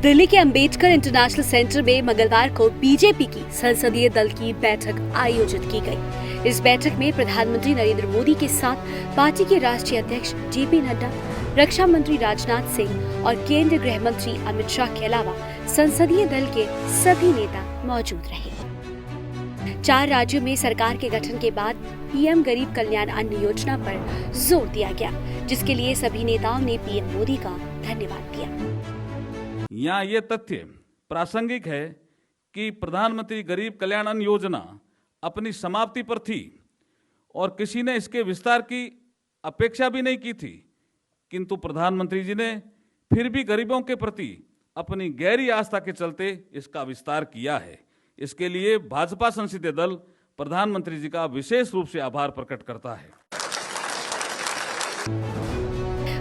दिल्ली के Ambedkar international centre में मंगलवार को बीजेपी की संसदीय दल की बैठक आयोजित की गई। इस बैठक में प्रधानमंत्री नरेंद्र मोदी के साथ पार्टी के राष्ट्रीय अध्यक्ष जेपी नड्डा, रक्षा मंत्री राजनाथ सिंह और केंद्रीय गृह मंत्री अमित शाह के अलावा संसदीय दल के सभी नेता मौजूद रहे। 4 राज्यों में सरकार के गठन के बाद पीएम गरीब कल्याण अन्न योजना पर जोर दिया गया, जिसके लिए सभी नेताओं ने पीएम मोदी का धन्यवाद दिया। यहाँ ये तथ्य प्रासंगिक है कि प्रधानमंत्री गरीब कल्याण अन्न योजना अपनी समाप्ति पर थी और किसी ने इसके विस्तार की अपेक्षा भी नहीं की थी, किंतु प्रधानमंत्री जी ने फिर भी गरीबों के प्रति अपनी गहरी आस्था के चलते इसका विस्तार किया है। इसके लिए भाजपा संसदीय दल प्रधानमंत्री जी का विशेष रूप से आभार प्रकट करता है।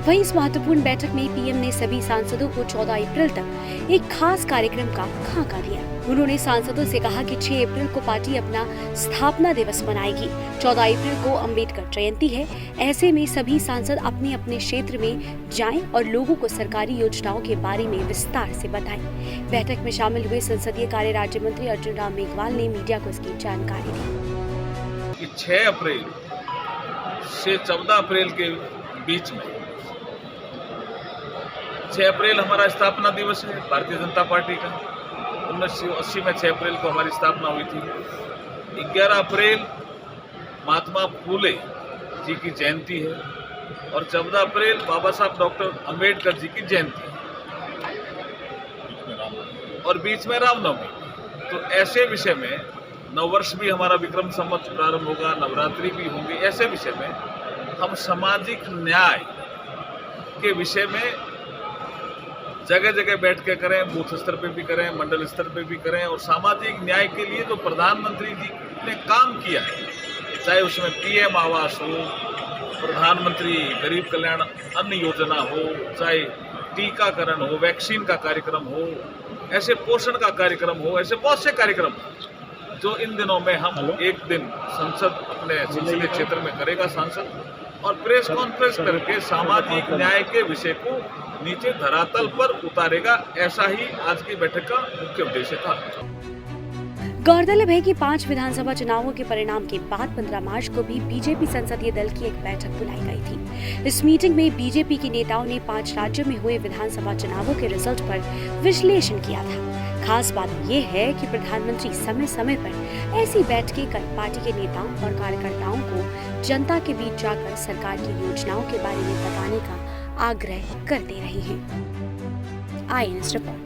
वहीं इस महत्वपूर्ण बैठक में पीएम ने सभी सांसदों को 14 अप्रैल तक एक खास कार्यक्रम का खाका दिया। उन्होंने सांसदों से कहा कि 6 अप्रैल को पार्टी अपना स्थापना दिवस मनाएगी। 14 अप्रैल को अंबेडकर जयंती है। ऐसे में सभी सांसद अपने अपने क्षेत्र में जाएं और लोगों को सरकारी योजनाओं के बारे में विस्तार से बताएं। बैठक में शामिल हुए संसदीय कार्य राज्य मंत्री अर्जुन राम मेघवाल ने मीडिया को इसकी जानकारी दी। 6 अप्रैल से 14 अप्रैल के बीच में 6 अप्रैल हमारा स्थापना दिवस है भारतीय जनता पार्टी का। 1980 में 6 अप्रैल को हमारी स्थापना हुई थी। 11 अप्रैल महात्मा फूले जी की जयंती है और 14 अप्रैल बाबा साहब डॉक्टर अंबेडकर जी की जयंती है और बीच में रामनवमी। तो ऐसे विषय में नववर्ष भी हमारा विक्रम संवत प्रारंभ होगा, नवरात्रि भी होंगे। ऐसे विषय में हम सामाजिक न्याय के विषय में जगह जगह बैठ के करें, बूथ स्तर पे भी करें, मंडल स्तर पे भी करें और सामाजिक न्याय के लिए जो प्रधानमंत्री जी ने काम किया है, चाहे उसमें पीएम आवास हो, प्रधानमंत्री गरीब कल्याण अन्न योजना हो, चाहे टीकाकरण हो, वैक्सीन का कार्यक्रम हो, ऐसे पोषण का कार्यक्रम हो, ऐसे बहुत से कार्यक्रम जो इन दिनों में हम एक दिन संसद अपने संसदीय क्षेत्र में करेगा सांसद और प्रेस कॉन्फ्रेंस करके सामाजिक न्याय के विषय को नीचे धरातल पर उतारेगा। ऐसा ही आज की बैठक का मुख्य उद्देश्य था। गौरतलब है कि 5 विधानसभा चुनावों के परिणाम के बाद 15 मार्च को भी बीजेपी संसदीय दल की एक बैठक बुलाई गई थी। इस मीटिंग में बीजेपी के नेताओं ने 5 राज्यों में हुए विधानसभा चुनावों के रिजल्ट पर विश्लेषण किया था। खास बात यह है कि प्रधानमंत्री समय समय पर ऐसी बैठकें कर पार्टी के नेताओं और कार्यकर्ताओं को जनता के बीच जाकर सरकार की योजनाओं के बारे में बताने का आग्रह करते रहे हैं। IANS report.